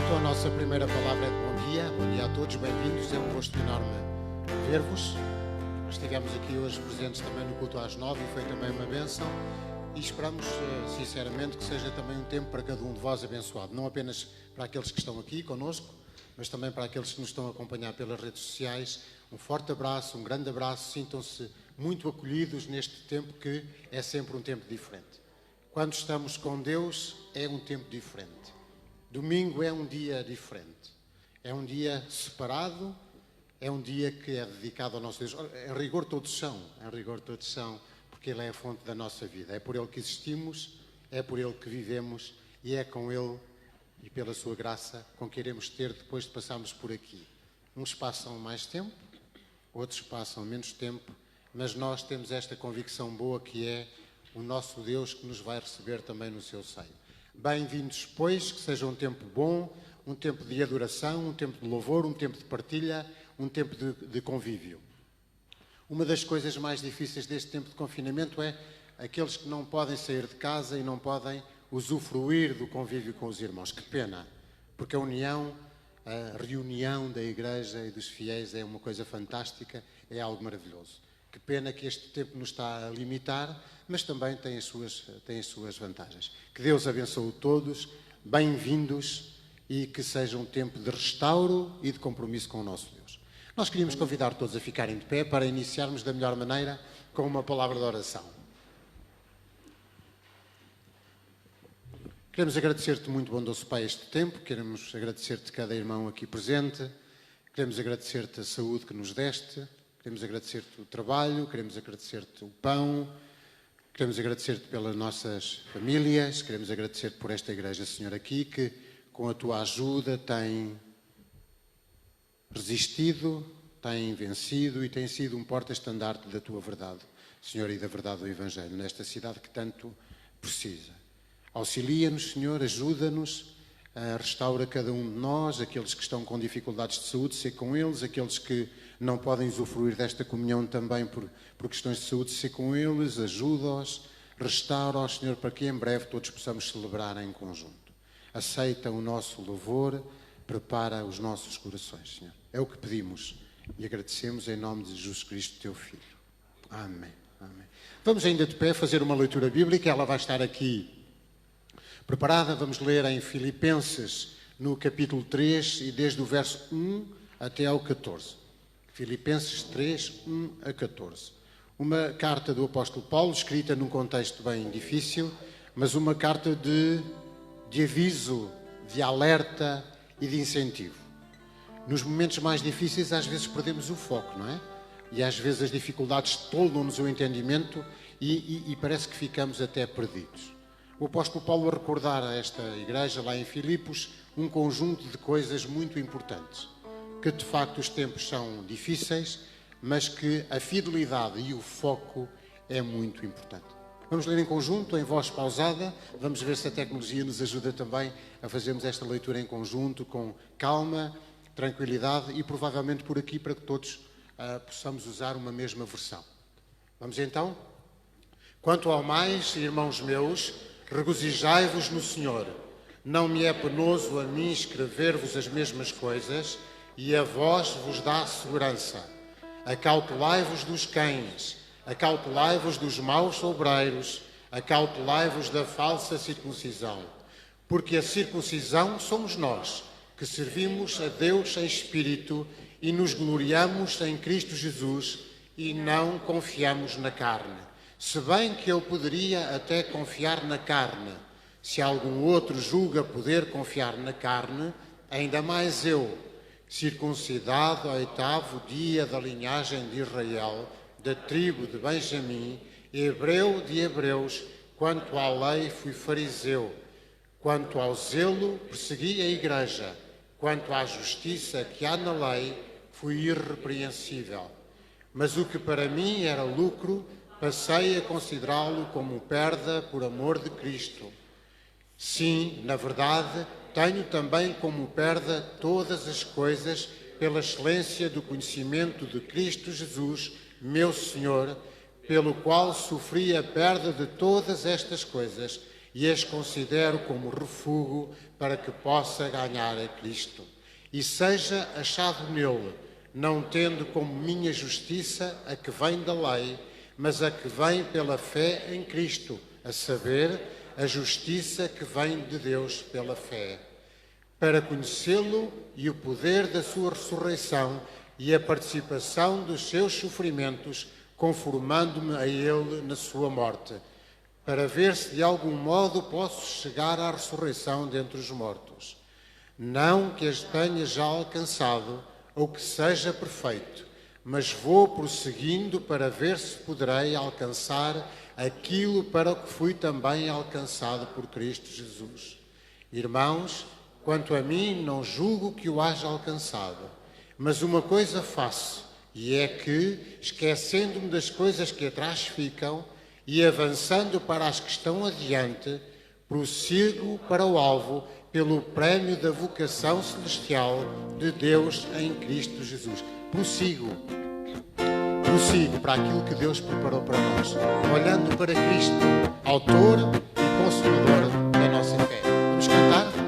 Então a nossa primeira palavra é de bom dia. Bom dia a todos, bem-vindos. É um gosto enorme ver-vos. Nós estivemos aqui hoje presentes também no culto às 9 e foi também uma bênção. E esperamos, sinceramente, que seja também um tempo para cada um de vós abençoado. Não apenas para aqueles que estão aqui connosco, mas também para aqueles que nos estão a acompanhar pelas redes sociais. Um forte abraço, um grande abraço. Sintam-se muito acolhidos neste tempo que é sempre um tempo diferente. Quando estamos com Deus, é um tempo diferente. Domingo é um dia diferente. É um dia separado, é um dia que é dedicado ao nosso Deus. Em rigor todos são, porque Ele é a fonte da nossa vida. É por Ele que existimos, é por Ele que vivemos e é com Ele e pela Sua graça com que iremos ter depois de passarmos por aqui. Uns passam mais tempo, outros passam menos tempo, mas nós temos esta convicção boa que é o nosso Deus que nos vai receber também no seu seio. Bem-vindos, pois, que seja um tempo bom, um tempo de adoração, um tempo de louvor, um tempo de partilha, um tempo de convívio. Uma das coisas mais difíceis deste tempo de confinamento é aqueles que não podem sair de casa e não podem usufruir do convívio com os irmãos. Que pena, porque a união, a reunião da igreja e dos fiéis é uma coisa fantástica, é algo maravilhoso. Que pena que este tempo nos está a limitar, mas também tem as suas vantagens. Que Deus abençoe todos, bem-vindos e que seja um tempo de restauro e de compromisso com o nosso Deus. Nós queríamos convidar todos a ficarem de pé para iniciarmos da melhor maneira com uma palavra de oração. Queremos agradecer-te muito, bondoso Pai, este tempo, queremos agradecer-te cada irmão aqui presente, queremos agradecer-te a saúde que nos deste, queremos agradecer-te o trabalho, queremos agradecer-te o pão, queremos agradecer-te pelas nossas famílias, queremos agradecer-te por esta igreja, Senhor, aqui, que com a tua ajuda tem resistido, tem vencido e tem sido um porta-estandarte da tua verdade, Senhor, e da verdade do Evangelho, nesta cidade que tanto precisa. Auxilia-nos, Senhor, ajuda-nos, restaura cada um de nós, aqueles que estão com dificuldades de saúde, ser com eles, aqueles que não podem usufruir desta comunhão também por questões de saúde, ser com eles, ajuda-os, restaura-os, Senhor, para que em breve todos possamos celebrar em conjunto. Aceita o nosso louvor, prepara os nossos corações, Senhor. É o que pedimos e agradecemos em nome de Jesus Cristo, Teu Filho. Amém. Amém. Vamos ainda de pé fazer uma leitura bíblica, ela vai estar aqui preparada. Vamos ler em Filipenses, no capítulo 3, e desde o verso 1 até ao 14. Filipenses 3, 1 a 14. Uma carta do apóstolo Paulo, escrita num contexto bem difícil, mas uma carta de aviso, de alerta e de incentivo. Nos momentos mais difíceis, às vezes perdemos o foco, não é? E às vezes as dificuldades toldam-nos o entendimento e parece que ficamos até perdidos. O apóstolo Paulo a recordar a esta igreja, lá em Filipos, um conjunto de coisas muito importantes. Que de facto os tempos são difíceis, mas que a fidelidade e o foco é muito importante. Vamos ler em conjunto, em voz pausada, vamos ver se a tecnologia nos ajuda também a fazermos esta leitura em conjunto, com calma, tranquilidade e provavelmente por aqui para que todos possamos usar uma mesma versão. Vamos então? Quanto ao mais, irmãos meus, regozijai-vos no Senhor. Não me é penoso a mim escrever-vos as mesmas coisas, e a vós vos dá segurança. Acautelai-vos dos cães, acautelai-vos dos maus obreiros, acautelai-vos da falsa circuncisão. Porque a circuncisão somos nós, que servimos a Deus em espírito e nos gloriamos em Cristo Jesus e não confiamos na carne. Se bem que eu poderia até confiar na carne, se algum outro julga poder confiar na carne, ainda mais eu, circuncidado ao 8º dia da linhagem de Israel, da tribo de Benjamim, hebreu de hebreus, quanto à lei fui fariseu, quanto ao zelo persegui a igreja, quanto à justiça que há na lei fui irrepreensível. Mas o que para mim era lucro, passei a considerá-lo como perda por amor de Cristo. Sim, na verdade, tenho também como perda todas as coisas pela excelência do conhecimento de Cristo Jesus, meu Senhor, pelo qual sofri a perda de todas estas coisas e as considero como refúgio para que possa ganhar a Cristo. E seja achado nele, não tendo como minha justiça a que vem da lei, mas a que vem pela fé em Cristo, a saber, a justiça que vem de Deus pela fé, para conhecê-lo e o poder da sua ressurreição e a participação dos seus sofrimentos, conformando-me a ele na sua morte, para ver se de algum modo posso chegar à ressurreição dentre os mortos. Não que as tenha já alcançado, ou que seja perfeito, mas vou prosseguindo para ver se poderei alcançar aquilo para o que fui também alcançado por Cristo Jesus. Irmãos, quanto a mim, não julgo que o haja alcançado, mas uma coisa faço, e é que, esquecendo-me das coisas que atrás ficam e avançando para as que estão adiante, prossigo para o alvo pelo prémio da vocação celestial de Deus em Cristo Jesus. Prossigo para aquilo que Deus preparou para nós, olhando para Cristo, autor e consumador da nossa fé. Vamos cantar?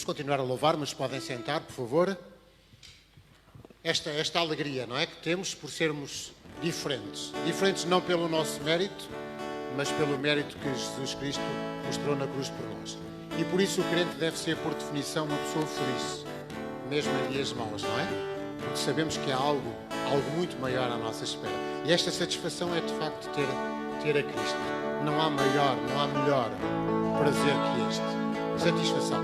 continuar a louvar, mas podem sentar, por favor. Esta alegria, não é? Que temos por sermos diferentes. Diferentes não pelo nosso mérito, mas pelo mérito que Jesus Cristo mostrou na cruz por nós. E por isso o crente deve ser, por definição, uma pessoa feliz, mesmo em dias maus, não é? Porque sabemos que há algo muito maior à nossa espera. E esta satisfação é, de facto, ter a Cristo. Não há maior, não há melhor prazer que este. Satisfação.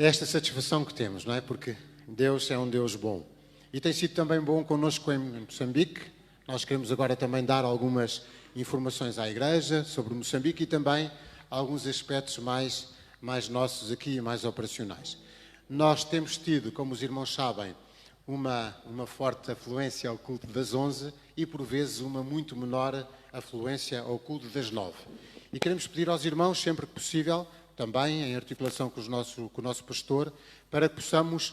esta satisfação que temos, não é? Porque Deus é um Deus bom. E tem sido também bom connosco em Moçambique. Nós queremos agora também dar algumas informações à Igreja sobre Moçambique e também alguns aspectos mais nossos aqui, mais operacionais. Nós temos tido, como os irmãos sabem, uma forte afluência ao culto das 11 e, por vezes, uma muito menor afluência ao culto das 9. E queremos pedir aos irmãos, sempre que possível, também em articulação com o nosso pastor, para que possamos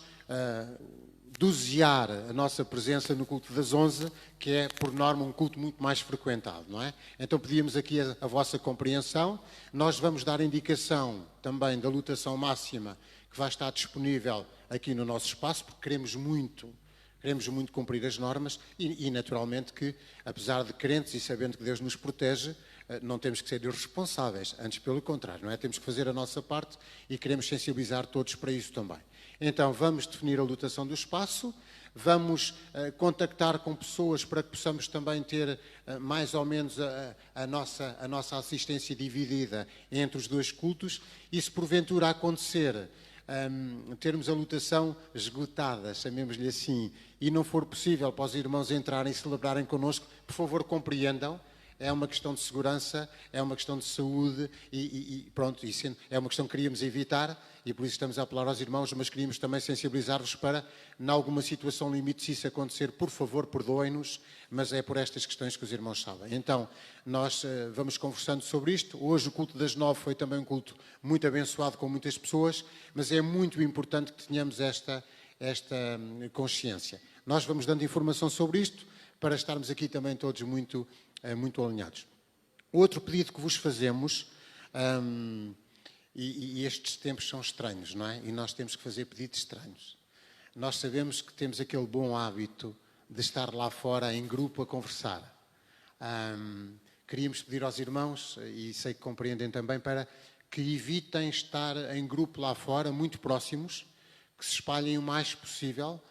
dosear a nossa presença no culto das 11, que é, por norma, um culto muito mais frequentado, não é? Então pedíamos aqui a vossa compreensão. Nós vamos dar indicação também da lotação máxima que vai estar disponível aqui no nosso espaço, porque queremos muito cumprir as normas e naturalmente que, apesar de crentes e sabendo que Deus nos protege, não temos que ser irresponsáveis, antes pelo contrário, não é? Temos que fazer a nossa parte e queremos sensibilizar todos para isso também. Então, vamos definir a lotação do espaço, vamos contactar com pessoas para que possamos também ter mais ou menos a nossa assistência dividida entre os dois cultos e, se porventura acontecer termos a lotação esgotada, chamemos-lhe assim, e não for possível para os irmãos entrarem e celebrarem connosco, por favor, compreendam. É uma questão de segurança, é uma questão de saúde e pronto, isso é uma questão que queríamos evitar e por isso estamos a apelar aos irmãos, mas queríamos também sensibilizar-vos para, em alguma situação limite, se isso acontecer, por favor, perdoem-nos, mas é por estas questões que os irmãos sabem. Então, nós vamos conversando sobre isto. Hoje o culto das 9 foi também um culto muito abençoado com muitas pessoas, mas é muito importante que tenhamos esta consciência. Nós vamos dando informação sobre isto para estarmos aqui também todos muito alinhados. Outro pedido que vos fazemos, e estes tempos são estranhos, não é? E nós temos que fazer pedidos estranhos. Nós sabemos que temos aquele bom hábito de estar lá fora em grupo a conversar. Queríamos pedir aos irmãos, e sei que compreendem também, para que evitem estar em grupo lá fora, muito próximos, que se espalhem o mais possível,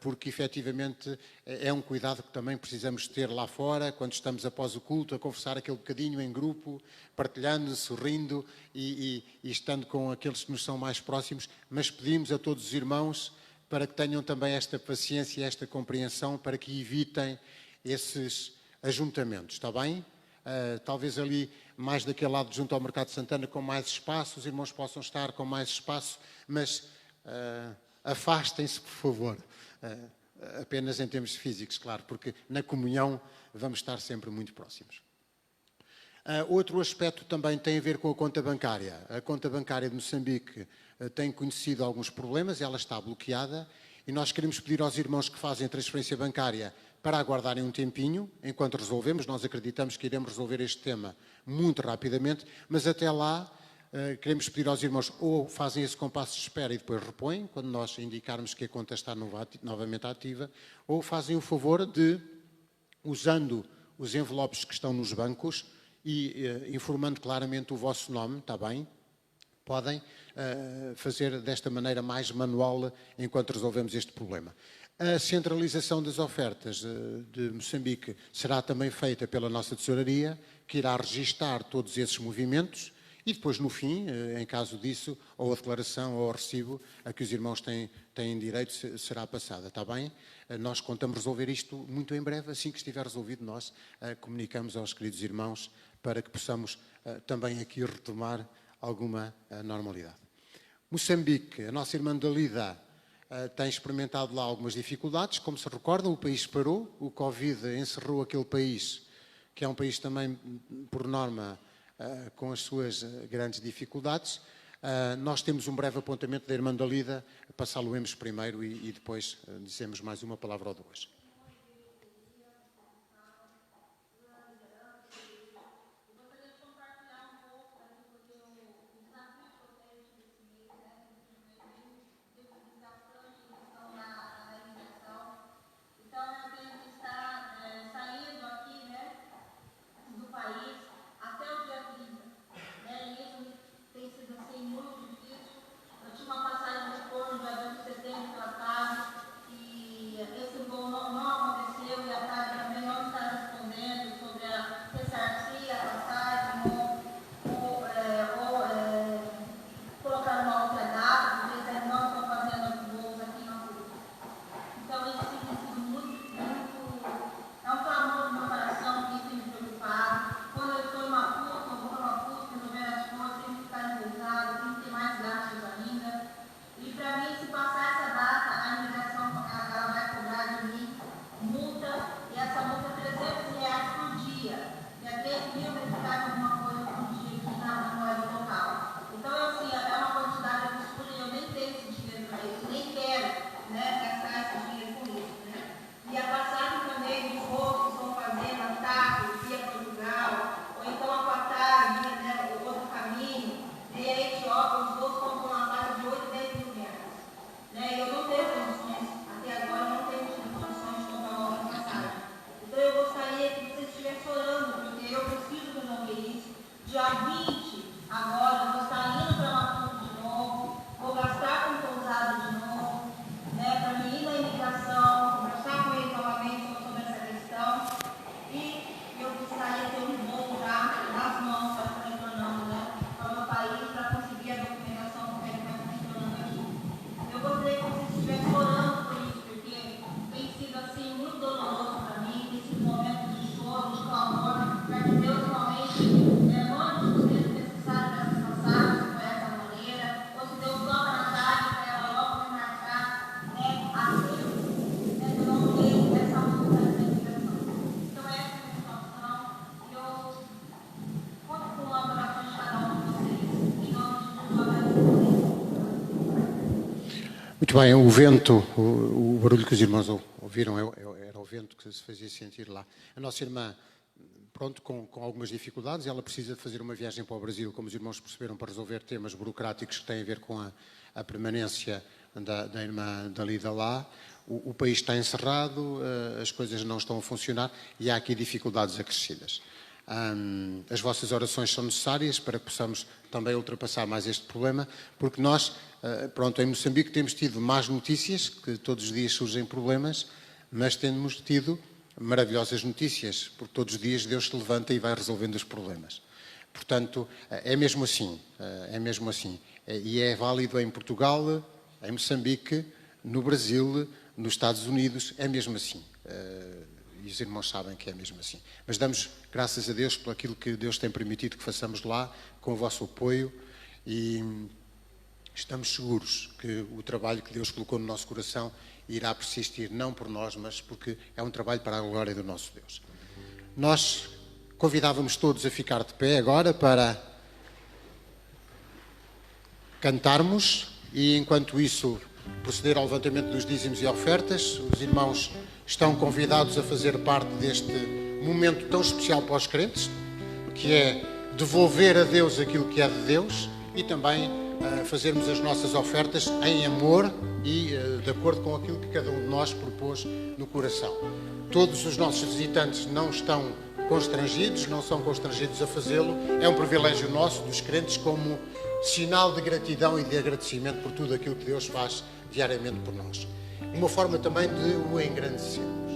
porque efetivamente é um cuidado que também precisamos ter lá fora, quando estamos após o culto, a conversar aquele bocadinho em grupo, partilhando, sorrindo e estando com aqueles que nos são mais próximos, mas pedimos a todos os irmãos para que tenham também esta paciência e esta compreensão, para que evitem esses ajuntamentos, está bem? Talvez ali, mais daquele lado junto ao Mercado de Santana, com mais espaço, os irmãos possam estar com mais espaço, mas afastem-se, por favor, apenas em termos físicos, claro, porque na comunhão vamos estar sempre muito próximos. Outro aspecto também tem a ver com a conta bancária. A conta bancária de Moçambique tem conhecido alguns problemas, ela está bloqueada e nós queremos pedir aos irmãos que fazem a transferência bancária para aguardarem um tempinho, enquanto resolvemos. Nós acreditamos que iremos resolver este tema muito rapidamente, mas até lá queremos pedir aos irmãos ou fazem esse compasso de espera e depois repõem, quando nós indicarmos que a conta está novamente ativa, ou fazem o favor de usando os envelopes que estão nos bancos e informando claramente o vosso nome, está bem? Podem fazer desta maneira mais manual enquanto resolvemos este problema. A centralização das ofertas de Moçambique será também feita pela nossa tesouraria, que irá registar todos esses movimentos e depois, no fim, em caso disso, ou a declaração ou o recibo a que os irmãos têm direito será passada, está bem? Nós contamos resolver isto muito em breve, assim que estiver resolvido nós comunicamos aos queridos irmãos para que possamos também aqui retomar alguma normalidade. Moçambique, a nossa irmã Dalida tem experimentado lá algumas dificuldades, como se recordam, o país parou, o Covid encerrou aquele país, que é um país também, por norma, com as suas grandes dificuldades. Nós temos um breve apontamento da irmã Dalida, passá-lo-emos primeiro e depois dizemos mais uma palavra ou duas. Muito bem, o vento, o barulho que os irmãos ouviram era o vento que se fazia sentir lá. A nossa irmã, pronto, com algumas dificuldades, ela precisa de fazer uma viagem para o Brasil, como os irmãos perceberam, para resolver temas burocráticos que têm a ver com a permanência da irmã Dalida lá. O país está encerrado, as coisas não estão a funcionar e há aqui dificuldades acrescidas. As vossas orações são necessárias para que possamos também ultrapassar mais este problema, porque nós, pronto, em Moçambique temos tido más notícias, que todos os dias surgem problemas, mas temos tido maravilhosas notícias, porque todos os dias Deus se levanta e vai resolvendo os problemas. Portanto, é mesmo assim, E é válido em Portugal, em Moçambique, no Brasil, nos Estados Unidos, é mesmo assim. E os irmãos sabem que é mesmo assim. Mas damos graças a Deus por aquilo que Deus tem permitido que façamos lá, com o vosso apoio, e estamos seguros que o trabalho que Deus colocou no nosso coração irá persistir, não por nós, mas porque é um trabalho para a glória do nosso Deus. Nós convidávamos todos a ficar de pé agora para cantarmos e, enquanto isso, proceder ao levantamento dos dízimos e ofertas. Os irmãos estão convidados a fazer parte deste momento tão especial para os crentes, que é devolver a Deus aquilo que é de Deus e também fazermos as nossas ofertas em amor e de acordo com aquilo que cada um de nós propôs no coração. todos os nossos visitantes não estão constrangidos, não são constrangidos a fazê-lo. É um privilégio nosso, dos crentes, como sinal de gratidão e de agradecimento por tudo aquilo que Deus faz diariamente por nós. Uma forma também de o engrandecermos.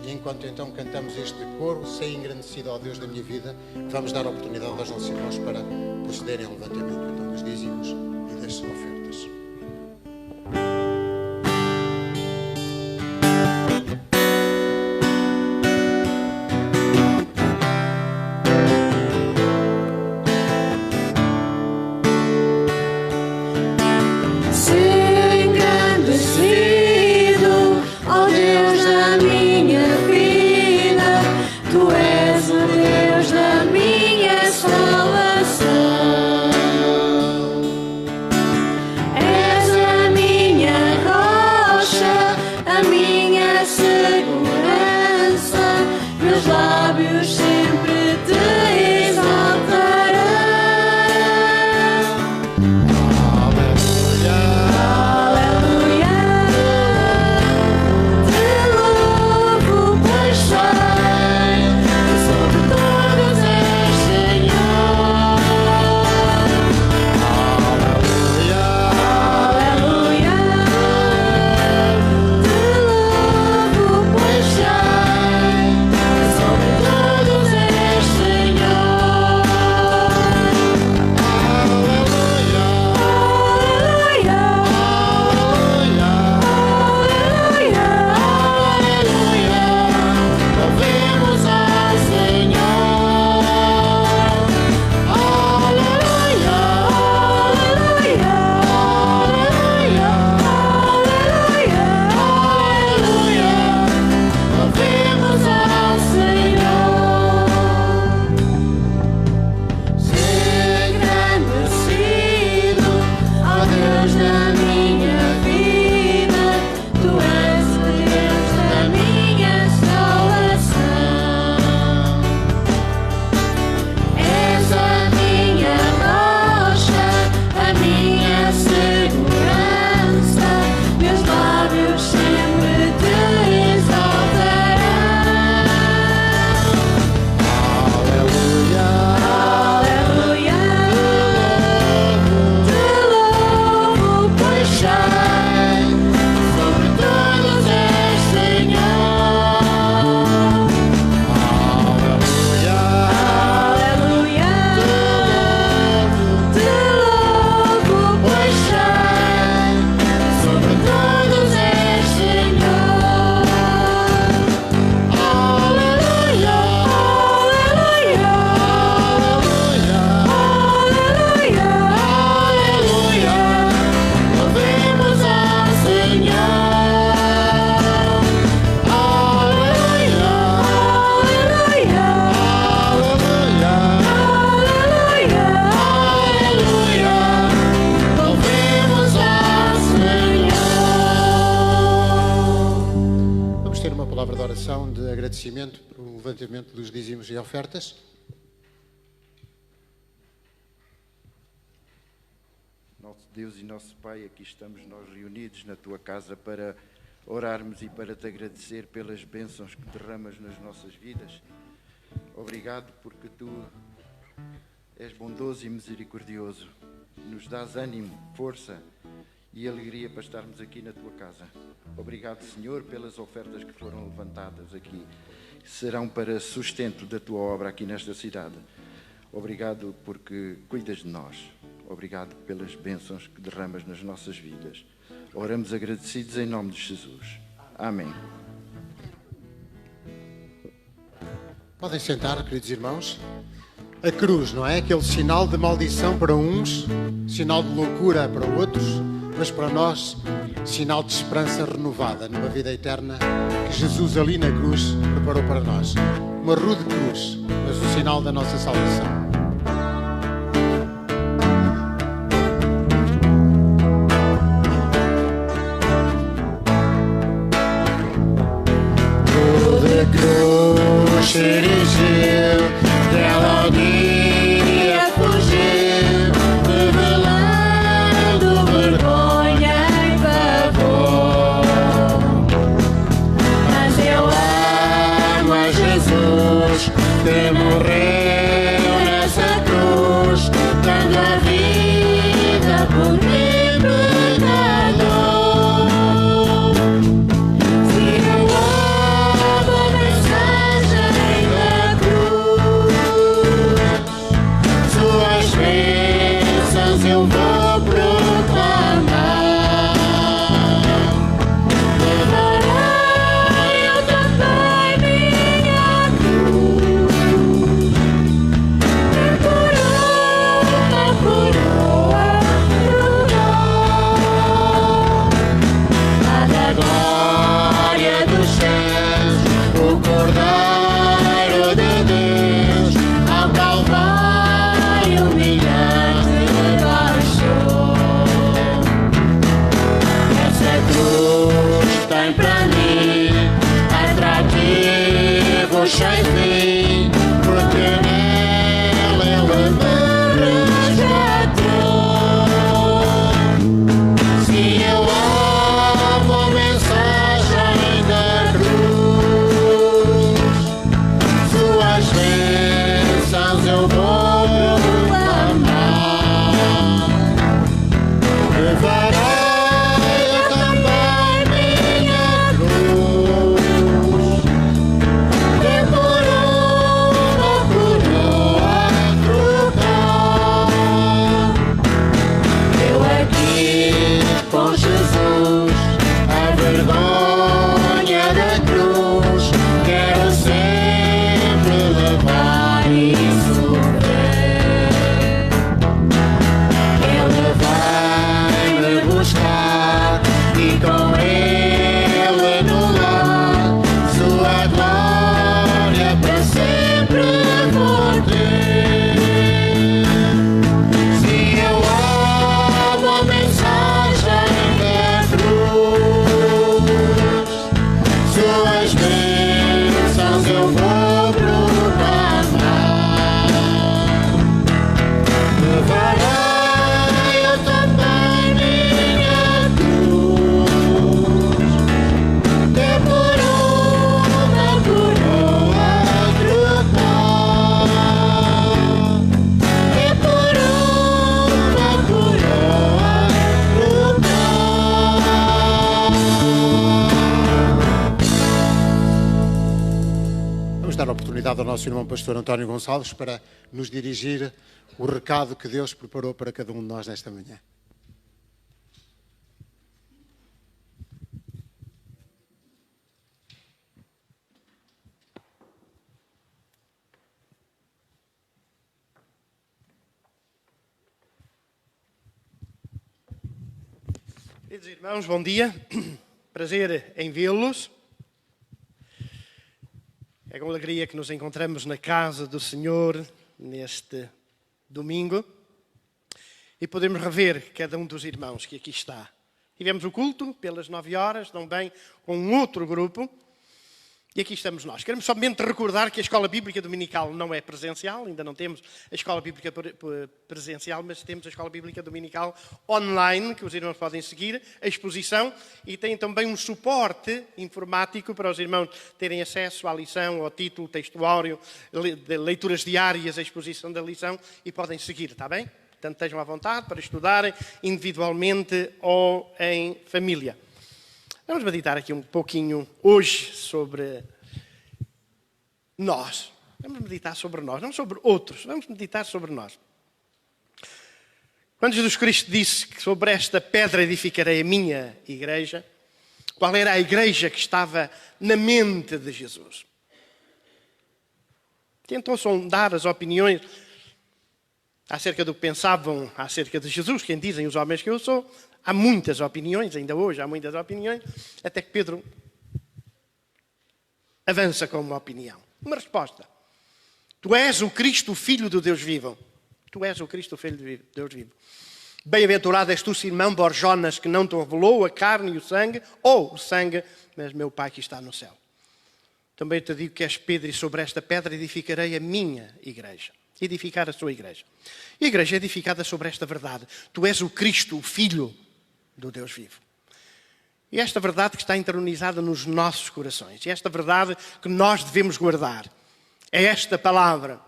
E enquanto então cantamos este coro, sei engrandecido ao Deus da minha vida, vamos dar a oportunidade aos nossos irmãos para procederem ao levantamento então, dos dízimos e das ofertas. Pelo levantamento dos dízimos e ofertas. Nosso Deus e nosso Pai, aqui estamos nós reunidos na Tua casa para orarmos e para Te agradecer pelas bênçãos que derramas nas nossas vidas. Obrigado porque Tu és bondoso e misericordioso. Nos dás ânimo, força e alegria para estarmos aqui na Tua casa. Obrigado, Senhor, pelas ofertas que foram levantadas aqui. Serão para sustento da Tua obra aqui nesta cidade. Obrigado porque cuidas de nós. Obrigado pelas bênçãos que derramas nas nossas vidas. Oramos agradecidos em nome de Jesus. Amém. Podem sentar, queridos irmãos. A cruz, não é? Aquele sinal de maldição para uns, sinal de loucura para outros, mas para nós, sinal de esperança renovada numa vida eterna que Jesus ali na cruz preparou para nós. Uma rude cruz, mas o sinal da nossa salvação. Toda cruz se erigiu, dela o dia fugiu, revelando vergonha e pavor. Mas que morreu nessa cruz, dando a vida por mim, pecador. Se eu amo a mensagem da cruz, suas bênçãos eu vou proclamar. Sem fim, porque nela Ele me resgatou. Se eu amo a mensagem da cruz, suas bênçãos eu vou proclamar. Levarei eu também minha cruz, com Jesus, a vergonha da cruz, quero sempre levar e sofrer. Ele vai me buscar e com Ele no lar, sua glória para sempre vou ter. Se eu amo a mensagem suas bênçãos eu vou proclamar. Levarei eu também minha cruz, que por uma coroa trocar, que por uma coroa trocar. Vamos dar a oportunidade ao nosso irmão pastor António Gonçalves para nos dirigir o recado que Deus preparou para cada um de nós nesta manhã. Queridos irmãos, bom dia. Prazer em vê-los. É com alegria que nos encontramos na casa do Senhor neste domingo e podemos rever cada um dos irmãos que aqui está. Tivemos o culto pelas 9 horas, também com um outro grupo, e aqui estamos nós. Queremos somente recordar que a Escola Bíblica Dominical não é presencial, ainda não temos a Escola Bíblica presencial, mas temos a Escola Bíblica Dominical online, que os irmãos podem seguir, a exposição, e tem também um suporte informático para os irmãos terem acesso à lição, ao título, textuário, de leituras diárias, a exposição da lição, e podem seguir, está bem? Portanto, estejam à vontade para estudarem individualmente ou em família. Vamos meditar aqui um pouquinho hoje sobre nós. Vamos meditar sobre nós, não sobre outros. Vamos meditar sobre nós. Quando Jesus Cristo disse que sobre esta pedra edificarei a minha igreja, qual era a igreja que estava na mente de Jesus? Tentou sondar as opiniões acerca do que pensavam acerca de Jesus, quem dizem os homens que eu sou. Há muitas opiniões, ainda hoje há muitas opiniões, até que Pedro avança com uma opinião. Uma resposta. Tu és o Cristo, o Filho do Deus vivo. Tu és o Cristo, o Filho de Deus vivo. Bem-aventurado és tu, Simão Bar-Jonas, que não te revelou a carne e o sangue, ou o sangue, mas meu Pai que está no céu. Também te digo que és Pedro, e sobre esta pedra edificarei a minha igreja. Edificar a sua igreja. E a igreja é edificada sobre esta verdade. Tu és o Cristo, o Filho do Deus vivo. E esta verdade que está entronizada nos nossos corações. E esta verdade que nós devemos guardar. É esta palavra.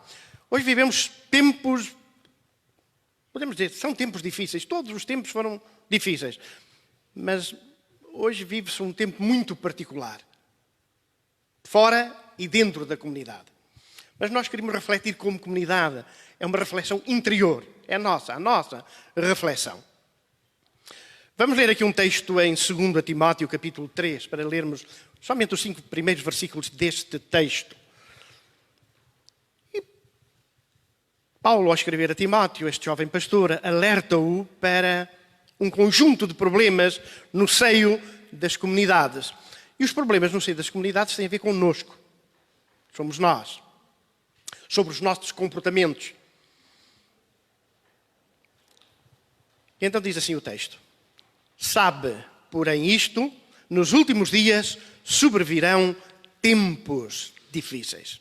Hoje vivemos tempos, podemos dizer, são tempos difíceis. Todos os tempos foram difíceis. Mas hoje vive-se um tempo muito particular. Fora e dentro da comunidade. Mas nós queremos refletir como comunidade. É uma reflexão interior. É a nossa reflexão. Vamos ler aqui um texto em 2 Timóteo, capítulo 3, para lermos somente os 5 primeiros versículos deste texto. E Paulo, ao escrever a Timóteo, este jovem pastor, alerta-o para um conjunto de problemas no seio das comunidades. E os problemas no seio das comunidades têm a ver connosco. Somos nós. Sobre os nossos comportamentos. E então diz assim o texto. Sabe, porém, isto, nos últimos dias sobrevirão tempos difíceis.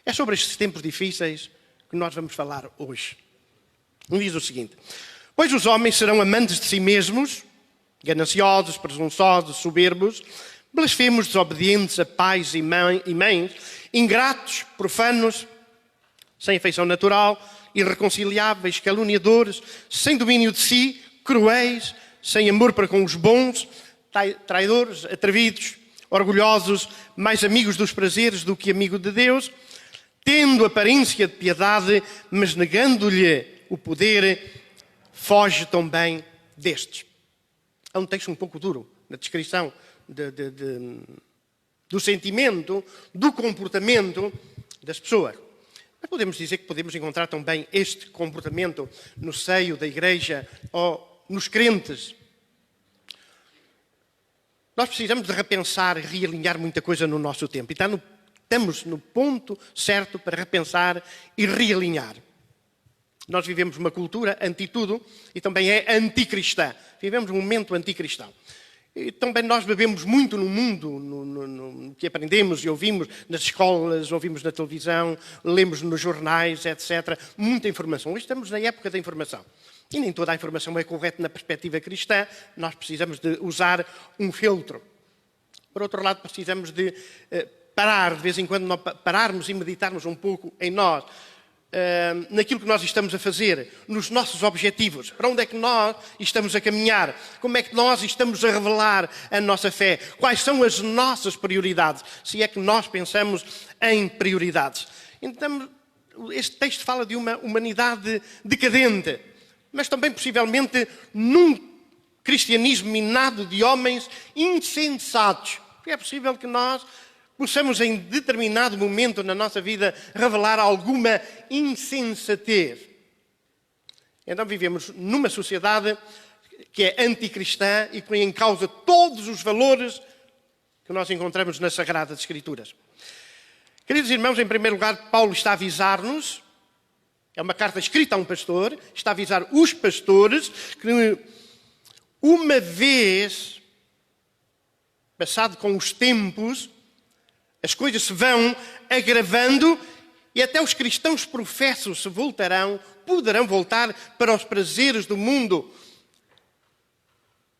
É sobre estes tempos difíceis que nós vamos falar hoje. Diz o seguinte. Pois os homens serão amantes de si mesmos, gananciosos, presunçosos, soberbos, blasfemos, desobedientes a pais e mães, ingratos, profanos, sem afeição natural, irreconciliáveis, caluniadores, sem domínio de si, cruéis, sem amor para com os bons, traidores, atrevidos, orgulhosos, mais amigos dos prazeres do que amigo de Deus, tendo aparência de piedade, mas negando-lhe o poder, foge também destes. É um texto um pouco duro na descrição do sentimento, do comportamento das pessoas. Mas podemos dizer que podemos encontrar também este comportamento no seio da igreja ou nos crentes. Nós precisamos de repensar e realinhar muita coisa no nosso tempo. E estamos no ponto certo para repensar e realinhar. Nós vivemos uma cultura anti-tudo e também é anticristã. Vivemos um momento anticristão. E também nós bebemos muito no mundo, no que aprendemos e ouvimos nas escolas, ouvimos na televisão, lemos nos jornais, etc. Muita informação. Hoje estamos na época da informação. E nem toda a informação é correta na perspectiva cristã. Nós precisamos de usar um filtro. Por outro lado, precisamos de parar, de vez em quando, pararmos e meditarmos um pouco em nós. Naquilo que nós estamos a fazer, nos nossos objetivos, para onde é que nós estamos a caminhar, como é que nós estamos a revelar a nossa fé, quais são as nossas prioridades, se é que nós pensamos em prioridades. Então, este texto fala de uma humanidade decadente, mas também possivelmente num cristianismo minado de homens insensatos. É possível que nós possamos em determinado momento na nossa vida revelar alguma insensatez. Então vivemos numa sociedade que é anticristã e que põe em causa todos os valores que nós encontramos nas Sagradas Escrituras. Queridos irmãos, em primeiro lugar, Paulo está a avisar-nos, é uma carta escrita a um pastor, está a avisar os pastores que uma vez, passado com os tempos, as coisas se vão agravando e até os cristãos professos poderão voltar para os prazeres do mundo.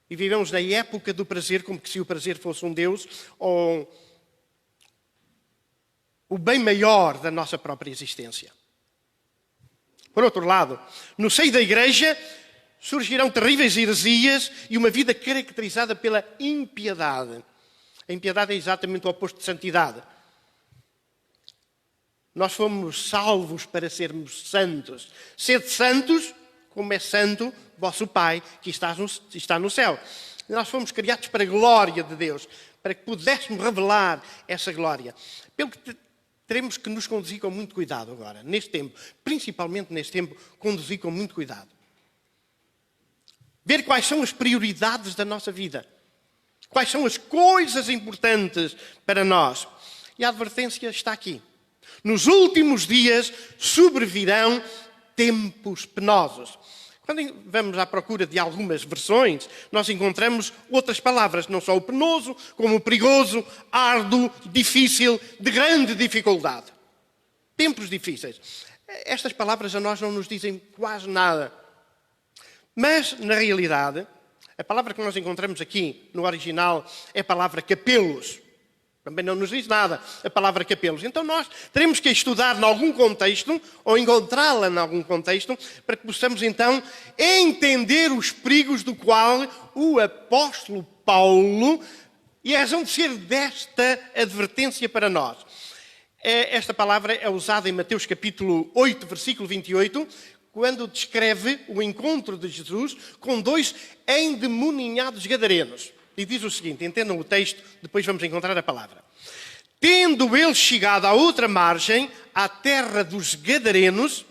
E vivemos na época do prazer, como se o prazer fosse um Deus ou o bem maior da nossa própria existência. Por outro lado, no seio da igreja surgirão terríveis heresias e uma vida caracterizada pela impiedade. A impiedade é exatamente o oposto de santidade. Nós fomos salvos para sermos santos. Sede santos, como é santo vosso Pai, que está no céu. Nós fomos criados para a glória de Deus, para que pudéssemos revelar essa glória. Pelo que teremos que nos conduzir com muito cuidado agora, neste tempo. Principalmente neste tempo, conduzir com muito cuidado. Ver quais são as prioridades da nossa vida. Quais são as coisas importantes para nós? E a advertência está aqui. Nos últimos dias sobrevirão tempos penosos. Quando vamos à procura de algumas versões, nós encontramos outras palavras, não só o penoso, como o perigoso, árduo, difícil, de grande dificuldade. Tempos difíceis. Estas palavras a nós não nos dizem quase nada. Mas, na realidade, a palavra que nós encontramos aqui no original é a palavra capelos. Também não nos diz nada a palavra capelos. Então nós teremos que estudar em algum contexto, ou encontrá-la em algum contexto, para que possamos então entender os perigos do qual o apóstolo Paulo, e a razão de ser desta advertência para nós. Esta palavra é usada em Mateus capítulo 8, versículo 28, quando descreve o encontro de Jesus com 2 endemoninhados gadarenos. E diz o seguinte, entendam o texto, depois vamos encontrar a palavra. Tendo ele chegado à outra margem, à terra dos gadarenos,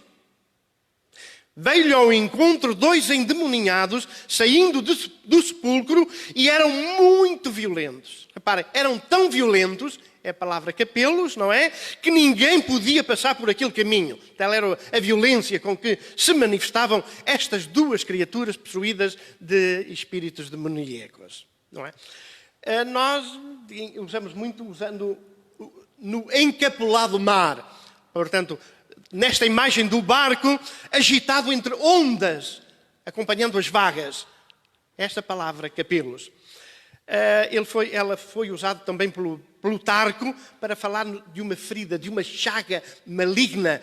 veio-lhe ao encontro 2 endemoninhados, saindo do sepulcro, e eram muito violentos. Reparem, eram tão violentos, é a palavra capelos, não é? Que ninguém podia passar por aquele caminho. Tal era a violência com que se manifestavam estas 2 criaturas possuídas de espíritos demoníacos. Não é? Nós usamos muito usando no encapulado mar. Portanto, nesta imagem do barco agitado entre ondas, acompanhando as vagas. Esta palavra, capelos. Ela foi usada também pelo Plutarco para falar de uma ferida, de uma chaga maligna,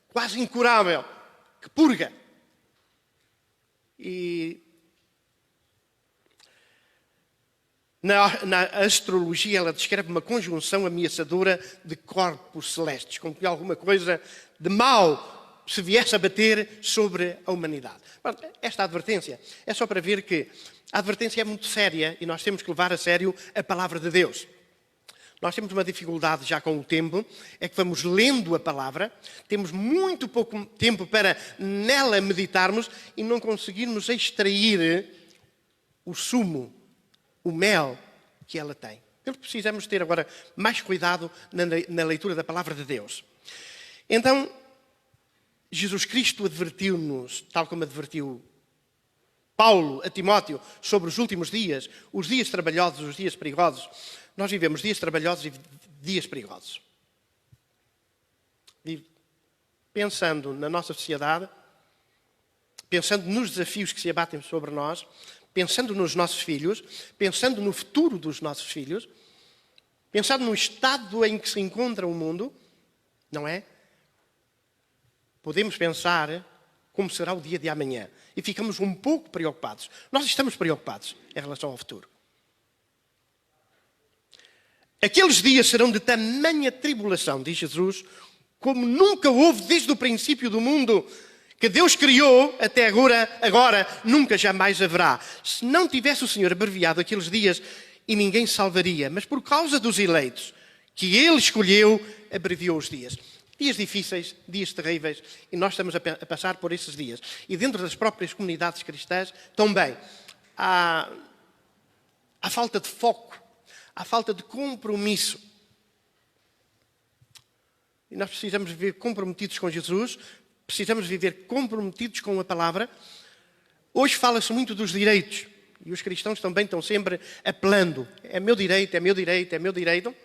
quase incurável, que purga. E na astrologia ela descreve uma conjunção ameaçadora de corpos celestes, como que alguma coisa de mal se viesse a bater sobre a humanidade. Esta advertência é só para ver que a advertência é muito séria e nós temos que levar a sério a palavra de Deus. Nós temos uma dificuldade já com o tempo, é que vamos lendo a palavra, temos muito pouco tempo para nela meditarmos e não conseguirmos extrair o sumo, o mel que ela tem. Então precisamos ter agora mais cuidado na leitura da palavra de Deus. Então, Jesus Cristo advertiu-nos, tal como advertiu Paulo a Timóteo, sobre os últimos dias, os dias trabalhosos, os dias perigosos. Nós vivemos dias trabalhosos e dias perigosos. E pensando na nossa sociedade, pensando nos desafios que se abatem sobre nós, pensando nos nossos filhos, pensando no futuro dos nossos filhos, pensando no estado em que se encontra o mundo, não é? Podemos pensar como será o dia de amanhã e ficamos um pouco preocupados. Nós estamos preocupados em relação ao futuro. Aqueles dias serão de tamanha tribulação, diz Jesus, como nunca houve desde o princípio do mundo, que Deus criou até agora nunca jamais haverá. Se não tivesse o Senhor abreviado aqueles dias, e ninguém salvaria, mas por causa dos eleitos que Ele escolheu, abreviou os dias. Dias difíceis, dias terríveis, e nós estamos a passar por esses dias. E dentro das próprias comunidades cristãs, também, há falta de foco, há falta de compromisso. E nós precisamos viver comprometidos com Jesus, precisamos viver comprometidos com a palavra. Hoje fala-se muito dos direitos, e os cristãos também estão sempre apelando. É meu direito, é meu direito, é meu direito.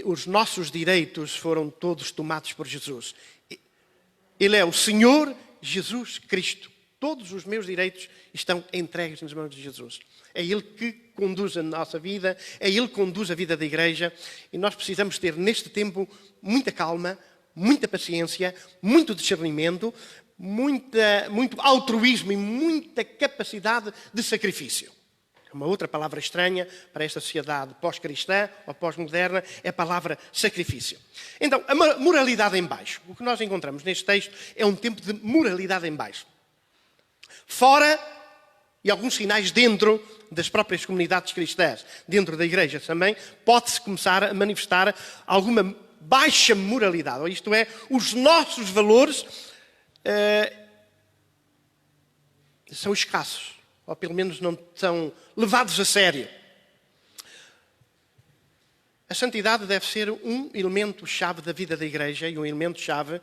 Os nossos direitos foram todos tomados por Jesus. Ele é o Senhor Jesus Cristo. Todos os meus direitos estão entregues nas mãos de Jesus. É Ele que conduz a nossa vida, é Ele que conduz a vida da igreja. E nós precisamos ter neste tempo muita calma, muita paciência, muito discernimento, muito altruísmo e muita capacidade de sacrifício. Uma outra palavra estranha para esta sociedade pós-cristã ou pós-moderna é a palavra sacrifício. Então, a moralidade em baixo. O que nós encontramos neste texto é um tempo de moralidade em baixo. Fora e alguns sinais dentro das próprias comunidades cristãs, dentro da igreja também, pode-se começar a manifestar alguma baixa moralidade. Ou isto é, os nossos valores são escassos. Ou pelo menos não são levados a sério. A santidade deve ser um elemento-chave da vida da igreja e um elemento-chave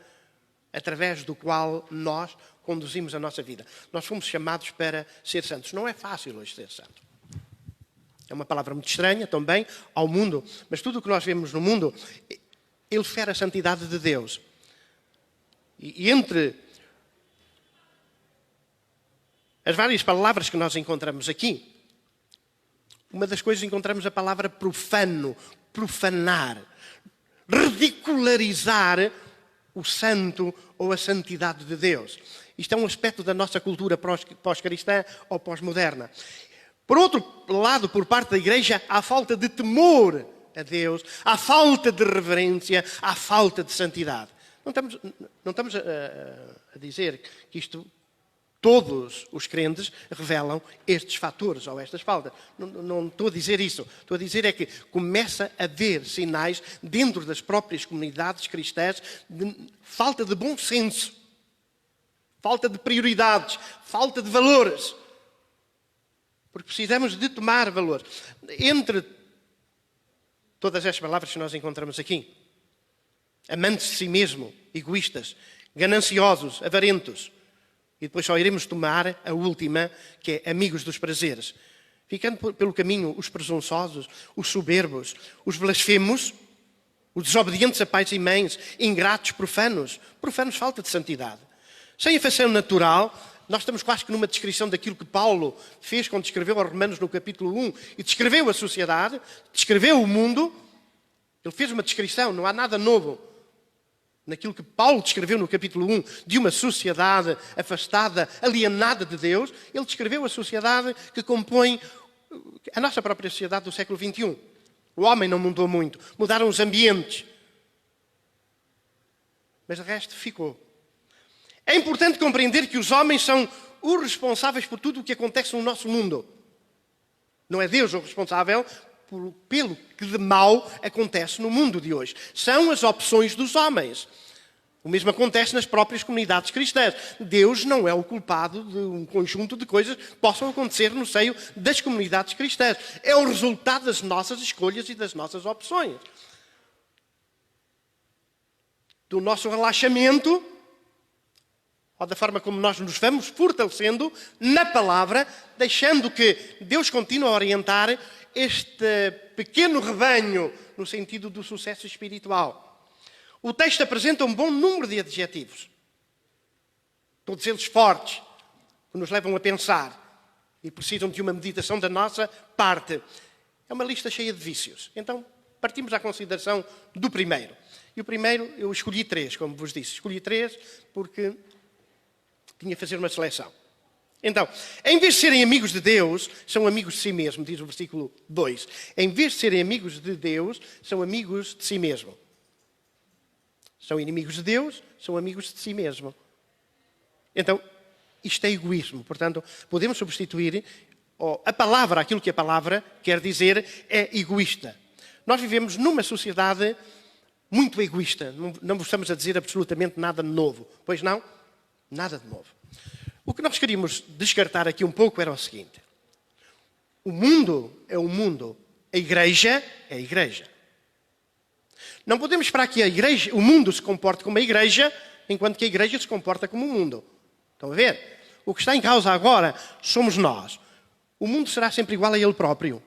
através do qual nós conduzimos a nossa vida. Nós fomos chamados para ser santos. Não é fácil hoje ser santo. É uma palavra muito estranha também ao mundo, mas tudo o que nós vemos no mundo, ele fere a santidade de Deus. E entre as várias palavras que nós encontramos aqui, uma das coisas encontramos a palavra profano, profanar, ridicularizar o santo ou a santidade de Deus. Isto é um aspecto da nossa cultura pós-cristã ou pós-moderna. Por outro lado, por parte da Igreja, há falta de temor a Deus, há falta de reverência, há falta de santidade. Não estamos a dizer que isto, todos os crentes revelam estes fatores ou estas faltas. Não estou a dizer isso. Estou a dizer é que começa a haver sinais dentro das próprias comunidades cristãs de falta de bom senso, falta de prioridades, falta de valores. Porque precisamos de tomar valor. Entre todas estas palavras que nós encontramos aqui, amantes de si mesmo, egoístas, gananciosos, avarentos, e depois só iremos tomar a última, que é amigos dos prazeres. Ficando pelo caminho os presunçosos, os soberbos, os blasfemos, os desobedientes a pais e mães, ingratos, profanos, falta de santidade. Sem afeição natural, nós estamos quase que numa descrição daquilo que Paulo fez quando escreveu aos Romanos no capítulo 1 e descreveu a sociedade, descreveu o mundo. Ele fez uma descrição, não há nada novo naquilo que Paulo descreveu no capítulo 1 de uma sociedade afastada, alienada de Deus. Ele descreveu a sociedade que compõe a nossa própria sociedade do século XXI. O homem não mudou muito, mudaram os ambientes. Mas o resto ficou. É importante compreender que os homens são os responsáveis por tudo o que acontece no nosso mundo. Não é Deus o responsável pelo que de mal acontece no mundo de hoje. São as opções dos homens. O mesmo acontece nas próprias comunidades cristãs. Deus não é o culpado de um conjunto de coisas que possam acontecer no seio das comunidades cristãs. É o resultado das nossas escolhas e das nossas opções. Do nosso relaxamento, ou da forma como nós nos vamos fortalecendo na palavra, deixando que Deus continue a orientar este pequeno rebanho no sentido do sucesso espiritual. O texto apresenta um bom número de adjetivos, todos eles fortes, que nos levam a pensar e precisam de uma meditação da nossa parte. É uma lista cheia de vícios. Então, partimos à consideração do primeiro. E o primeiro, eu escolhi 3, como vos disse. Escolhi 3 porque tinha a fazer uma seleção. Então, em vez de serem amigos de Deus, são amigos de si mesmo, diz o versículo 2. Em vez de serem amigos de Deus, são amigos de si mesmo. São inimigos de Deus, são amigos de si mesmo. Então, isto é egoísmo. Portanto, podemos substituir a palavra, aquilo que a palavra quer dizer, é egoísta. Nós vivemos numa sociedade muito egoísta. Não vos estamos a dizer absolutamente nada de novo. Pois não? Nada de novo. O que nós queríamos descartar aqui um pouco era o seguinte. O mundo é o mundo. A igreja é a igreja. Não podemos esperar que o mundo se comporte como a igreja, enquanto que a igreja se comporta como o mundo. Estão a ver? O que está em causa agora somos nós. O mundo será sempre igual a ele próprio.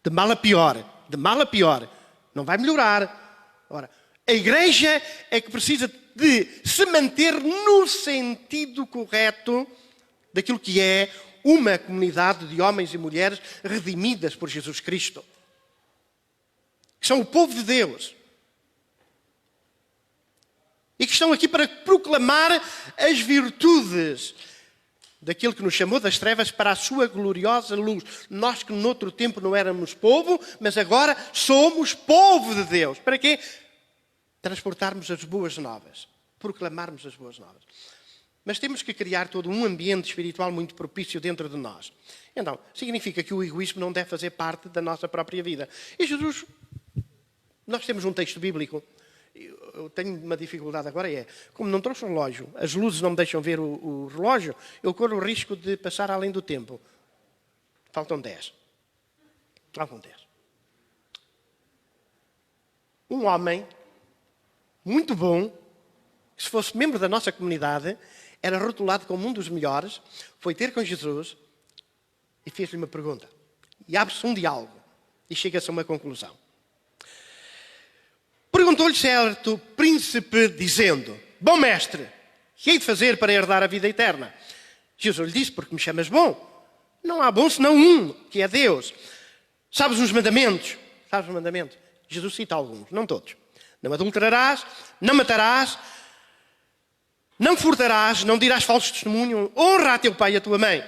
De mal a pior. De mal a pior. Não vai melhorar. Ora, a igreja é que precisa de se manter no sentido correto daquilo que é uma comunidade de homens e mulheres redimidas por Jesus Cristo. Que são o povo de Deus. E que estão aqui para proclamar as virtudes daquilo que nos chamou das trevas para a sua gloriosa luz. Nós que noutro tempo não éramos povo, mas agora somos povo de Deus. Para quê? Transportarmos as boas novas. Proclamarmos as boas novas. Mas temos que criar todo um ambiente espiritual muito propício dentro de nós. Então, significa que o egoísmo não deve fazer parte da nossa própria vida. E Jesus, nós temos um texto bíblico. Eu tenho uma dificuldade agora, como não trouxe o relógio, as luzes não me deixam ver o relógio, eu corro o risco de passar além do tempo. Faltam 10. Faltam 10. Um homem muito bom, que se fosse membro da nossa comunidade, era rotulado como um dos melhores, foi ter com Jesus e fez-lhe uma pergunta. E abre-se um diálogo e chega-se a uma conclusão. Perguntou-lhe certo príncipe, dizendo: bom mestre, que hei de fazer para herdar a vida eterna? Jesus lhe disse: porque me chamas bom. Não há bom senão um, que é Deus. Sabes os mandamentos? Sabes os mandamentos? Jesus cita alguns, não todos. Não adulterarás, não matarás, não furtarás, não dirás falso testemunho, honra a teu pai e a tua mãe.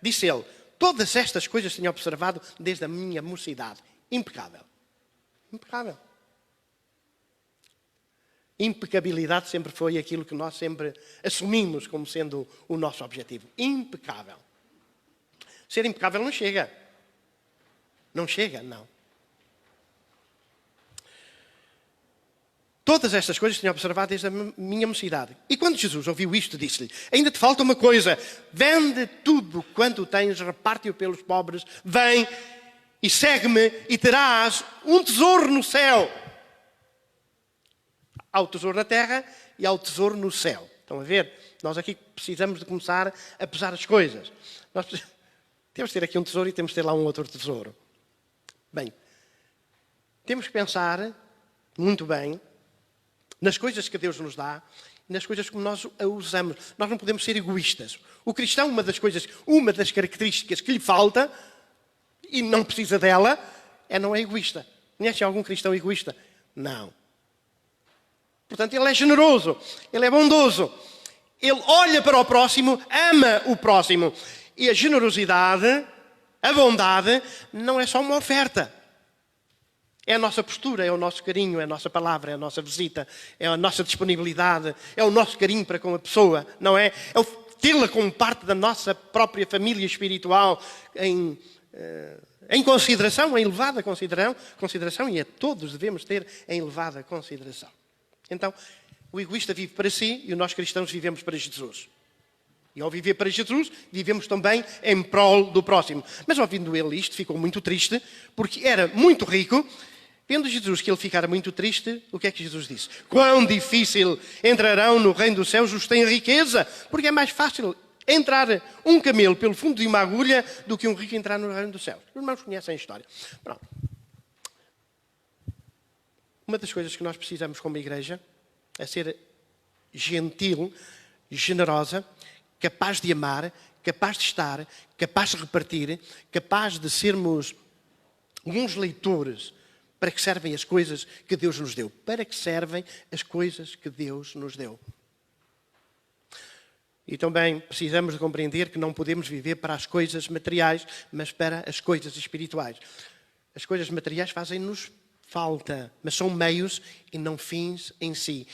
Disse ele, todas estas coisas tenho observado desde a minha mocidade. Impecável. Impecável. Impecabilidade sempre foi aquilo que nós sempre assumimos como sendo o nosso objetivo. Impecável. Ser impecável não chega. Não chega, não. Todas estas coisas tenho observado desde a minha mocidade. E quando Jesus ouviu isto, disse-lhe, ainda te falta uma coisa. Vende tudo quanto tens, reparte-o pelos pobres. Vem e segue-me e terás um tesouro no céu. Há o tesouro na terra e há o tesouro no céu. Estão a ver? Nós aqui precisamos de começar a pesar as coisas. Nós temos de ter aqui um tesouro e temos de ter lá um outro tesouro. Bem, temos que pensar muito bem nas coisas que Deus nos dá, nas coisas como nós a usamos. Nós não podemos ser egoístas. O cristão, uma das características que lhe falta, e não precisa dela, não é egoísta. Conhece algum cristão egoísta? Não. Portanto, ele é generoso, ele é bondoso. Ele olha para o próximo, ama o próximo. E a generosidade, a bondade, não é só uma oferta. É a nossa postura, é o nosso carinho, é a nossa palavra, é a nossa visita, é a nossa disponibilidade, é o nosso carinho para com a pessoa, não é? É o tê-la como parte da nossa própria família espiritual em consideração, em elevada consideração, e a todos devemos ter em elevada consideração. Então, o egoísta vive para si e nós cristãos vivemos para Jesus. E ao viver para Jesus, vivemos também em prol do próximo. Mas ouvindo ele isto, ficou muito triste, porque era muito rico. Vendo Jesus que ele ficara muito triste, o que é que Jesus disse? Quão difícil entrarão no reino dos céus os que têm riqueza, porque é mais fácil entrar um camelo pelo fundo de uma agulha do que um rico entrar no reino dos céus. Os irmãos conhecem a história. Pronto. Uma das coisas que nós precisamos como igreja é ser gentil, generosa, capaz de amar, capaz de estar, capaz de repartir, capaz de sermos bons leitores. Para que servem as coisas que Deus nos deu? Para que servem as coisas que Deus nos deu? E também precisamos de compreender que não podemos viver para as coisas materiais, mas para as coisas espirituais. As coisas materiais fazem-nos falta, mas são meios e não fins em si.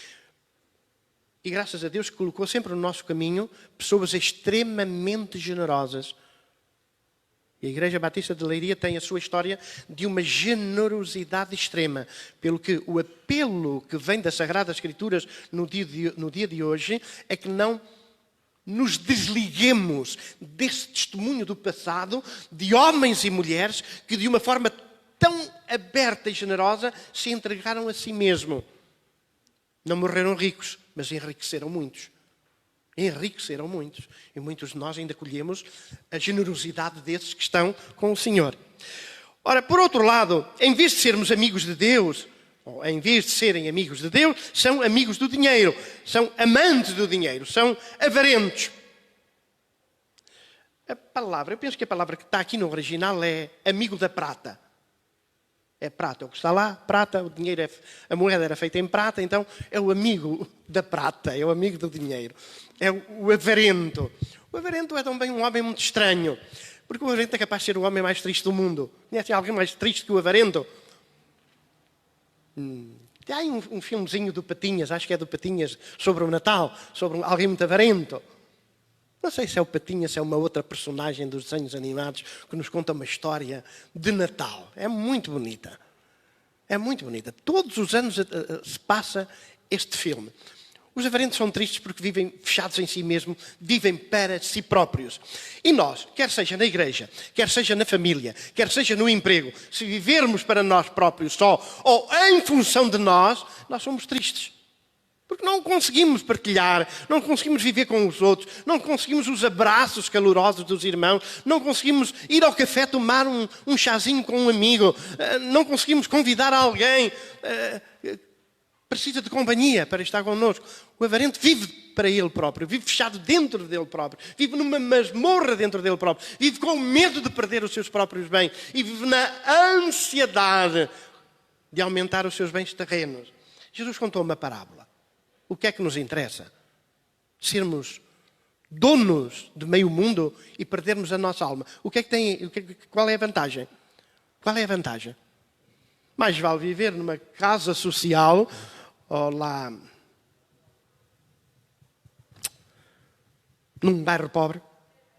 E graças a Deus que colocou sempre no nosso caminho pessoas extremamente generosas. E a Igreja Batista de Leiria tem a sua história de uma generosidade extrema. Pelo que o apelo que vem das Sagradas Escrituras no dia de hoje é que não nos desliguemos desse testemunho do passado de homens e mulheres que de uma forma tão aberta e generosa se entregaram a si mesmo. Não morreram ricos, mas enriqueceram muitos. Enriqueceram muitos. E muitos de nós ainda colhemos a generosidade desses que estão com o Senhor. Ora, por outro lado, em vez de sermos amigos de Deus, ou em vez de serem amigos de Deus, são amigos do dinheiro. São amantes do dinheiro. São avarentos. Eu penso que a palavra que está aqui no original é amigo da prata. É prata, é o que está lá, prata, o dinheiro a moeda era feita em prata, então é o amigo da prata, é o amigo do dinheiro. É o avarento. O avarento é também um homem muito estranho, porque o avarento é capaz de ser o homem mais triste do mundo. Conhece alguém mais triste que o avarento? Há um filmezinho do Patinhas, acho que é do Patinhas, sobre o Natal, sobre alguém muito avarento. Não sei se é o Patinhas, se é uma outra personagem dos desenhos animados que nos conta uma história de Natal. É muito bonita. É muito bonita. Todos os anos se passa este filme. Os avarentos são tristes porque vivem fechados em si mesmos, vivem para si próprios. E nós, quer seja na igreja, quer seja na família, quer seja no emprego, se vivermos para nós próprios só, ou em função de nós somos tristes. Porque não conseguimos partilhar, não conseguimos viver com os outros, não conseguimos os abraços calorosos dos irmãos, não conseguimos ir ao café tomar um chazinho com um amigo, não conseguimos convidar alguém precisa de companhia para estar connosco. O avarento vive para ele próprio, vive fechado dentro dele próprio, vive numa masmorra dentro dele próprio, vive com medo de perder os seus próprios bens e vive na ansiedade de aumentar os seus bens terrenos. Jesus contou uma parábola. O que é que nos interessa? Sermos donos de meio mundo e perdermos a nossa alma. Qual é a vantagem? Qual é a vantagem? Mais vale viver numa casa social ou lá num bairro pobre,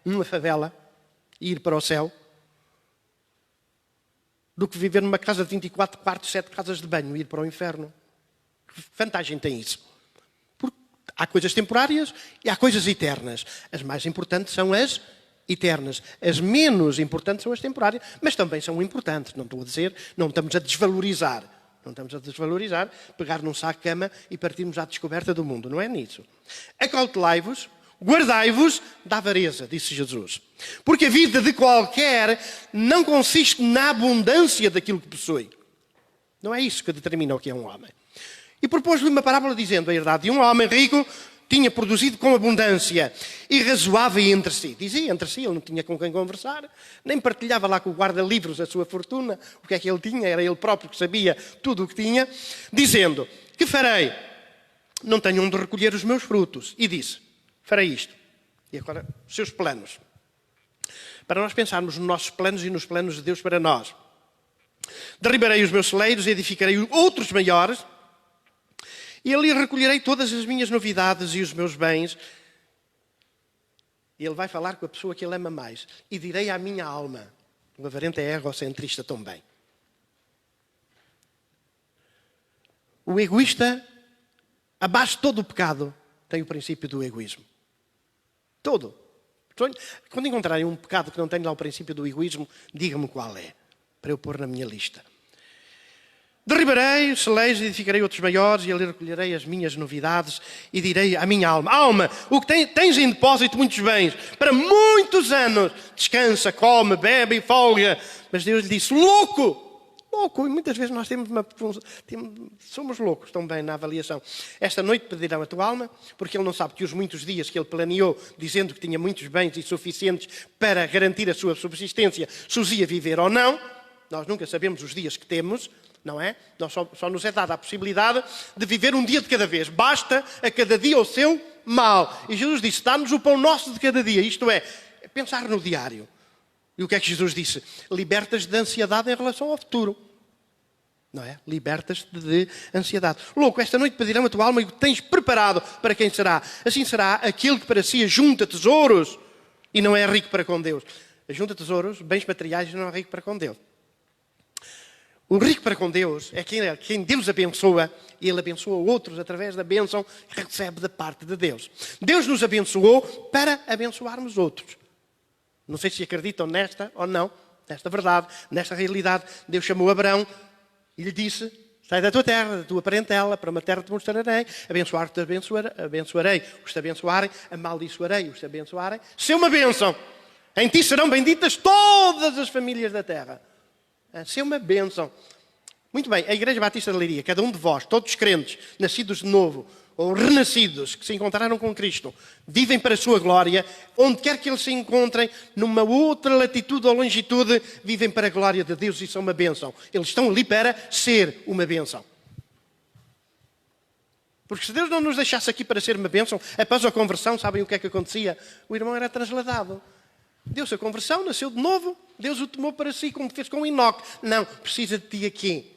numa favela, e ir para o céu, do que viver numa casa de 24 quartos, 7 casas de banho e ir para o inferno. Que vantagem tem isso? Porque há coisas temporárias e há coisas eternas. As mais importantes são as eternas. As menos importantes são as temporárias, mas também são importantes. Não estou a dizer, não estamos a desvalorizar. Não estamos a desvalorizar, pegar num saco de cama e partirmos à descoberta do mundo. Não é nisso. Acautelai-vos, guardai-vos da avareza, disse Jesus. Porque a vida de qualquer não consiste na abundância daquilo que possui. Não é isso que determina o que é um homem. E propôs-lhe uma parábola dizendo a herdade de um homem rico tinha produzido com abundância e razoava entre si. Dizia entre si, ele não tinha com quem conversar, nem partilhava lá com o guarda-livros a sua fortuna, o que é que ele tinha, era ele próprio que sabia tudo o que tinha, dizendo, que farei? Não tenho onde recolher os meus frutos. E disse, farei isto. E agora, os seus planos. Para nós pensarmos nos nossos planos e nos planos de Deus para nós. Derribarei os meus celeiros e edificarei outros maiores, e ali recolherei todas as minhas novidades e os meus bens. E ele vai falar com a pessoa que ele ama mais. E direi à minha alma. O avarento é egocentrista também. O egoísta, abaixo de todo o pecado, tem o princípio do egoísmo. Todo. Quando encontrarem um pecado que não tem lá o princípio do egoísmo, diga-me qual é, para eu pôr na minha lista. Derribarei os celeiros e edificarei outros maiores, e ali recolherei as minhas novidades e direi à minha alma, alma, o que tens em depósito muitos bens, para muitos anos, descansa, come, bebe e folga. Mas Deus lhe disse, louco! Louco, e muitas vezes nós somos loucos também na avaliação. Esta noite pedirão a tua alma, porque ele não sabe que os muitos dias que ele planeou, dizendo que tinha muitos bens e suficientes para garantir a sua subsistência, se os ia viver ou não. Nós nunca sabemos os dias que temos, não é? Só nos é dada a possibilidade de viver um dia de cada vez. Basta a cada dia o seu mal. E Jesus disse, dá-nos o pão nosso de cada dia. Isto é, pensar no diário. E o que é que Jesus disse? Libertas de ansiedade em relação ao futuro. Não é? Libertas-te de ansiedade. Louco, esta noite pedirão a tua alma e o que tens preparado para quem será? Assim será aquele que para si ajunta tesouros e não é rico para com Deus. Ajunta tesouros, bens materiais e não é rico para com Deus. O rico para com Deus é quem Deus abençoa e Ele abençoa outros através da bênção que recebe da parte de Deus. Deus nos abençoou para abençoarmos outros. Não sei se acreditam nesta ou não, nesta verdade, nesta realidade. Deus chamou Abraão e lhe disse, sai da tua terra, da tua parentela, para uma terra te mostrarei, abençoar-te abençoarei, os te abençoarem, amaldiçoarei, os te abençoarem. Se é uma bênção, em ti serão benditas todas as famílias da terra. Se é uma bênção. Muito bem, a Igreja Batista de Leiria, cada um de vós, todos os crentes, nascidos de novo, ou renascidos, que se encontraram com Cristo, vivem para a sua glória, onde quer que eles se encontrem, numa outra latitude ou longitude, vivem para a glória de Deus e são uma bênção. Eles estão ali para ser uma bênção. Porque se Deus não nos deixasse aqui para ser uma bênção, após a conversão, sabem o que é que acontecia? O irmão era trasladado. Deu-se a conversão, nasceu de novo, Deus o tomou para si, como fez com Enoque. Não, precisa de ti aqui.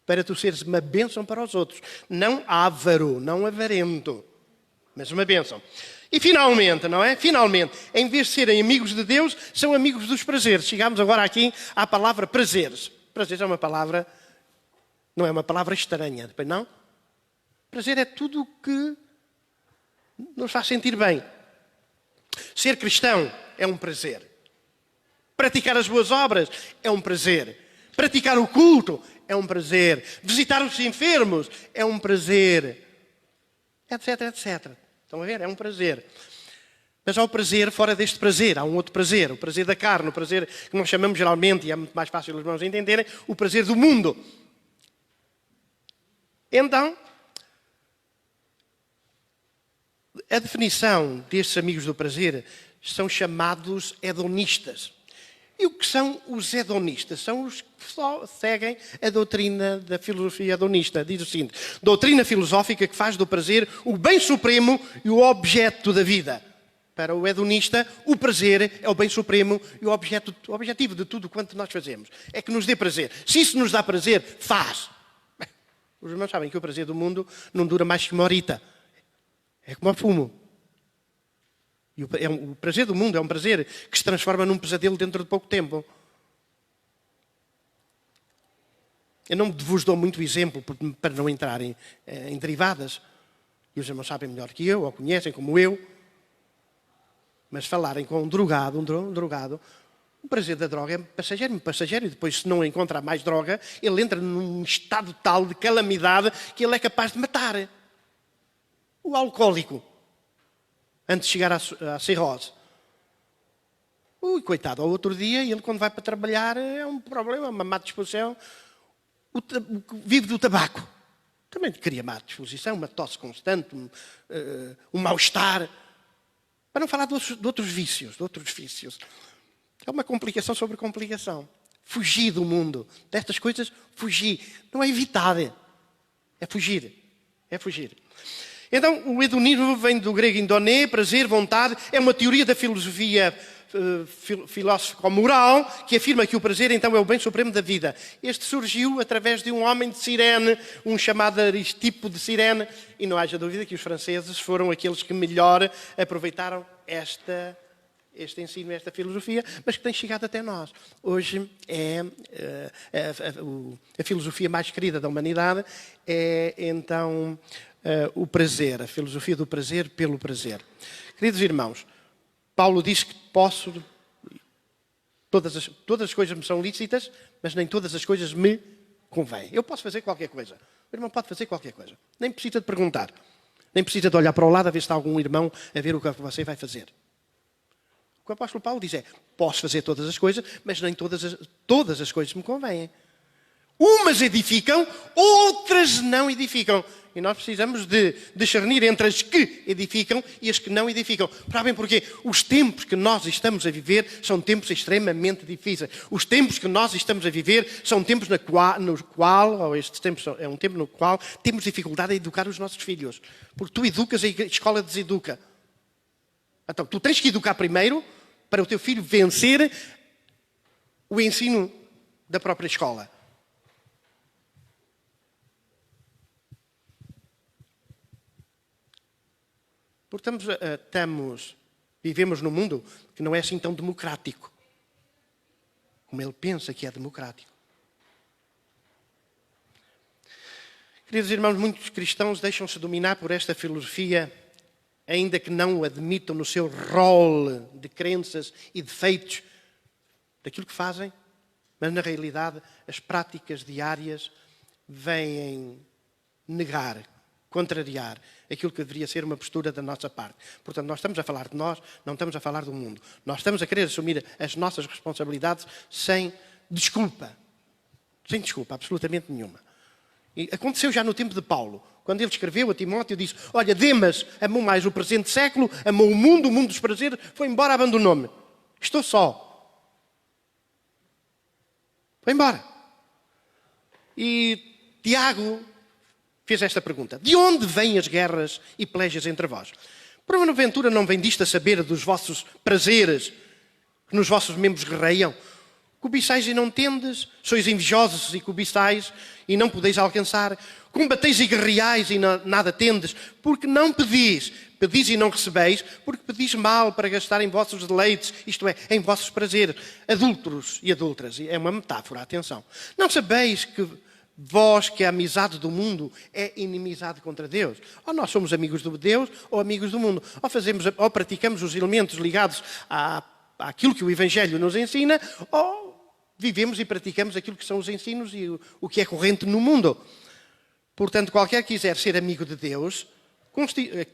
Para tu seres uma bênção para os outros. Não avaro, não avarento, mas uma bênção. E finalmente, não é? Finalmente, em vez de serem amigos de Deus, são amigos dos prazeres. Chegamos agora aqui à palavra prazeres. Prazeres é uma palavra, não é uma palavra estranha, não? Prazer é tudo o que nos faz sentir bem. Ser cristão é um prazer. Praticar as boas obras é um prazer. Praticar o culto é um prazer. Visitar os enfermos é um prazer. Etc, etc. Estão a ver? É um prazer. Mas há o prazer fora deste prazer. Há um outro prazer. O prazer da carne. O prazer que nós chamamos geralmente, e é muito mais fácil os irmãos entenderem, o prazer do mundo. Então, a definição destes amigos do prazer são chamados hedonistas. E o que são os hedonistas? São os que só seguem a doutrina da filosofia hedonista. Diz o seguinte: doutrina filosófica que faz do prazer o bem supremo e o objeto da vida. Para o hedonista, o prazer é o bem supremo e o objetivo de tudo quanto nós fazemos. É que nos dê prazer. Se isso nos dá prazer, faz. Bem, os irmãos sabem que o prazer do mundo não dura mais que uma horita. É como o fumo. E o prazer do mundo é um prazer que se transforma num pesadelo dentro de pouco tempo. Eu não vos dou muito exemplo para não entrar em derivadas. E os irmãos sabem melhor que eu, ou conhecem como eu. Mas falarem com um drogado, o prazer da droga é passageiro. E depois, se não encontra mais droga, ele entra num estado tal de calamidade que ele é capaz de matar. O alcoólico, antes de chegar à cirrose. Coitado, ao outro dia, ele quando vai para trabalhar é um problema, uma má disposição. Vive do tabaco. Também cria má disposição, uma tosse constante, um mal-estar. Para não falar de outros vícios. É uma complicação sobre complicação. Fugir do mundo. Destas coisas, fugir. Não é evitar. É fugir. Então, o hedonismo vem do grego indoné, prazer, vontade. É uma teoria da filosofia filosófico-moral que afirma que o prazer, então, é o bem supremo da vida. Este surgiu através de um homem de Cirene, um chamado Aristipo de Cirene, e não haja dúvida que os franceses foram aqueles que melhor aproveitaram este ensino, esta filosofia, mas que tem chegado até nós. Hoje é a filosofia mais querida da humanidade, é então o prazer, a filosofia do prazer pelo prazer. Queridos irmãos, Paulo diz que todas as coisas me são lícitas, mas nem todas as coisas me convêm. Eu posso fazer qualquer coisa. O irmão pode fazer qualquer coisa. Nem precisa de perguntar. Nem precisa de olhar para o lado a ver se está algum irmão a ver o que você vai fazer. O que o apóstolo Paulo diz é: posso fazer todas as coisas, mas nem todas as coisas me convêm. Umas edificam, outras não edificam. E nós precisamos de discernir entre as que edificam e as que não edificam. Sabem porquê? Os tempos que nós estamos a viver são tempos extremamente difíceis. Os tempos que nós estamos a viver são tempos no qual, ou este tempo é um tempo no qual temos dificuldade em educar os nossos filhos. Porque tu educas e a escola deseduca. Então, tu tens que educar primeiro para o teu filho vencer o ensino da própria escola. Porque vivemos num mundo que não é assim tão democrático como ele pensa que é democrático. Queridos irmãos, muitos cristãos deixam-se dominar por esta filosofia, ainda que não o admitam no seu rol de crenças e defeitos daquilo que fazem, mas na realidade as práticas diárias vêm negar, contrariar aquilo que deveria ser uma postura da nossa parte. Portanto, nós estamos a falar de nós, não estamos a falar do mundo. Nós estamos a querer assumir as nossas responsabilidades sem desculpa. Sem desculpa, absolutamente nenhuma. E aconteceu já no tempo de Paulo, quando ele escreveu a Timóteo, disse: olha, Demas amou mais o presente século, amou o mundo dos prazeres, foi embora, abandonou-me. Estou só. Foi embora. E Tiago fez esta pergunta: de onde vêm as guerras e pelejas entre vós? Porventura não vem disto a saber dos vossos prazeres, que nos vossos membros guerreiam? Cobiçais e não tendes, sois invejosos e cobiçais e não podeis alcançar. Combateis e guerreais e nada tendes, porque não pedis. Pedis e não recebeis, porque pedis mal para gastar em vossos deleites, isto é, em vossos prazeres. Adúlteros e adúlteras. É uma metáfora, atenção. Não sabeis que vós, que a amizade do mundo é inimizade contra Deus? Ou nós somos amigos de Deus ou amigos do mundo. Ou praticamos os elementos ligados àquilo que o Evangelho nos ensina, ou vivemos e praticamos aquilo que são os ensinos e o que é corrente no mundo. Portanto, qualquer que quiser ser amigo de Deus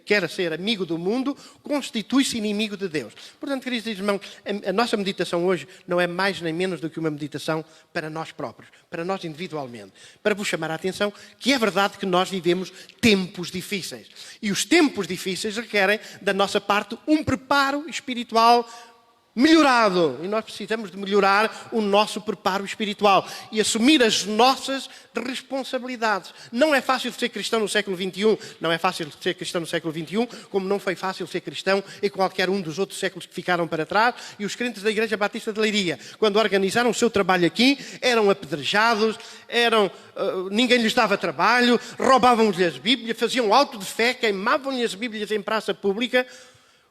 quer ser amigo do mundo, constitui-se inimigo de Deus. Portanto, queridos irmãos, a nossa meditação hoje não é mais nem menos do que uma meditação para nós próprios, para nós individualmente, para vos chamar a atenção que é verdade que nós vivemos tempos difíceis. E os tempos difíceis requerem da nossa parte um preparo espiritual melhorado. E nós precisamos de melhorar o nosso preparo espiritual e assumir as nossas responsabilidades. Não é fácil ser cristão no século XXI, não é fácil ser cristão no século XXI, como não foi fácil ser cristão em qualquer um dos outros séculos que ficaram para trás. E os crentes da Igreja Batista de Leiria, quando organizaram o seu trabalho aqui, eram apedrejados, ninguém lhes dava trabalho, roubavam-lhes as Bíblias, faziam auto de fé, queimavam-lhes as Bíblias em praça pública.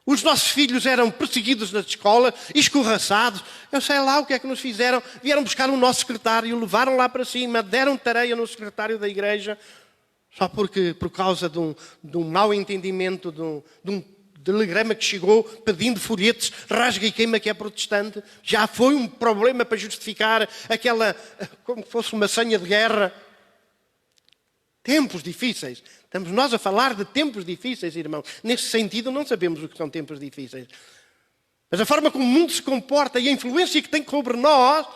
Os nossos filhos eram perseguidos nas escolas, escorraçados. Eu sei lá o que é que nos fizeram. Vieram buscar o nosso secretário, levaram lá para cima, deram tareia no secretário da igreja, só porque, por causa de um mau entendimento, de um telegrama que chegou pedindo folhetos, rasga e queima que é protestante. Já foi um problema para justificar aquela, como se fosse uma senha de guerra. Tempos difíceis. Estamos nós a falar de tempos difíceis, irmãos. Nesse sentido, não sabemos o que são tempos difíceis. Mas a forma como o mundo se comporta e a influência que tem sobre nós,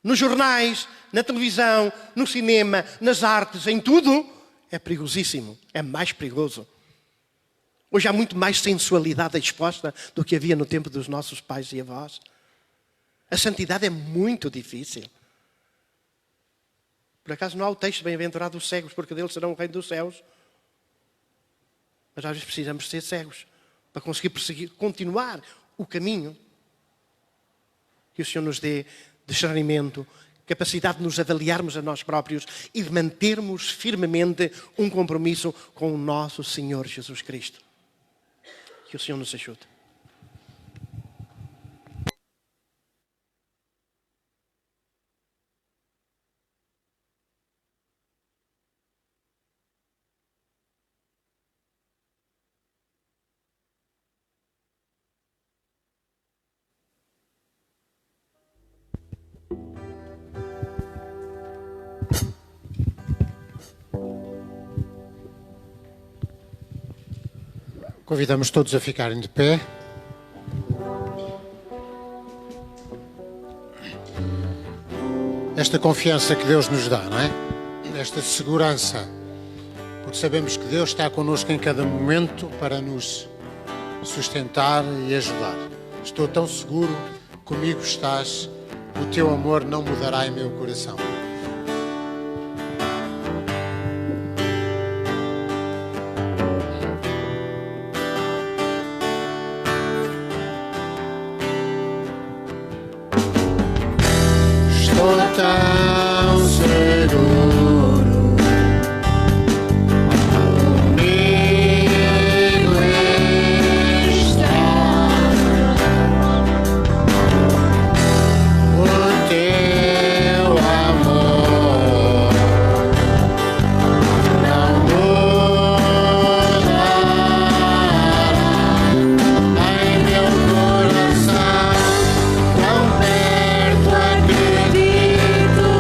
nos jornais, na televisão, no cinema, nas artes, em tudo, é perigosíssimo. É mais perigoso. Hoje há muito mais sensualidade exposta do que havia no tempo dos nossos pais e avós. A santidade é muito difícil. Por acaso não há o texto bem-aventurado os cegos, porque deles serão o reino dos céus. Mas às vezes precisamos ser cegos para conseguir continuar o caminho. Que o Senhor nos dê discernimento, capacidade de nos avaliarmos a nós próprios e de mantermos firmemente um compromisso com o nosso Senhor Jesus Cristo. Que o Senhor nos ajude. Convidamos todos a ficarem de pé. Esta confiança que Deus nos dá, não é? Esta segurança, porque sabemos que Deus está connosco em cada momento para nos sustentar e ajudar. Estou tão seguro, comigo estás, o teu amor não mudará em meu coração. Tão seguro, comigo está o teu amor, não mudará em meu coração, tão perto acredito.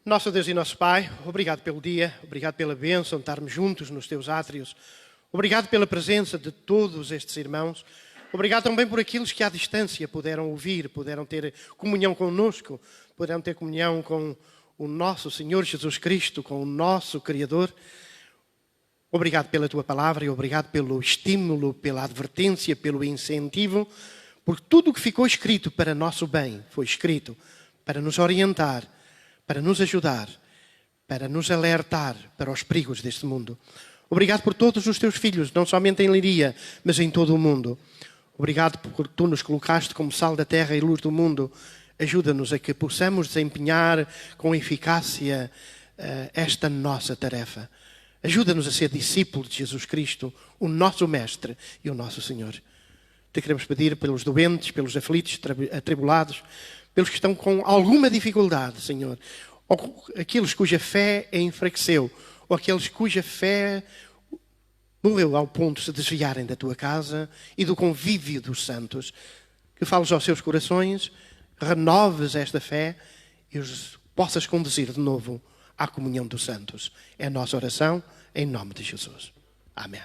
Nosso Deus e nosso Pai, obrigado pelo dia, obrigado pela bênção de estarmos juntos nos teus átrios, obrigado pela presença de todos estes irmãos, obrigado também por aqueles que à distância puderam ouvir, puderam ter comunhão connosco, puderam ter comunhão com o nosso Senhor Jesus Cristo, com o nosso Criador. Obrigado pela tua palavra e obrigado pelo estímulo, pela advertência, pelo incentivo, porque tudo o que ficou escrito para nosso bem foi escrito para nos orientar, para nos ajudar, para nos alertar para os perigos deste mundo. Obrigado por todos os teus filhos, não somente em Leiria, mas em todo o mundo. Obrigado porque tu nos colocaste como sal da terra e luz do mundo. Ajuda-nos a que possamos desempenhar com eficácia esta nossa tarefa. Ajuda-nos a ser discípulos de Jesus Cristo, o nosso Mestre e o nosso Senhor. Te queremos pedir pelos doentes, pelos aflitos, atribulados, pelos que estão com alguma dificuldade, Senhor, ou aqueles cuja fé enfraqueceu, ou aqueles cuja fé morreu ao ponto de se desviarem da tua casa e do convívio dos santos. Que fales aos seus corações, renoves esta fé e os possas conduzir de novo à comunhão dos santos. É a nossa oração, em nome de Jesus. Amém.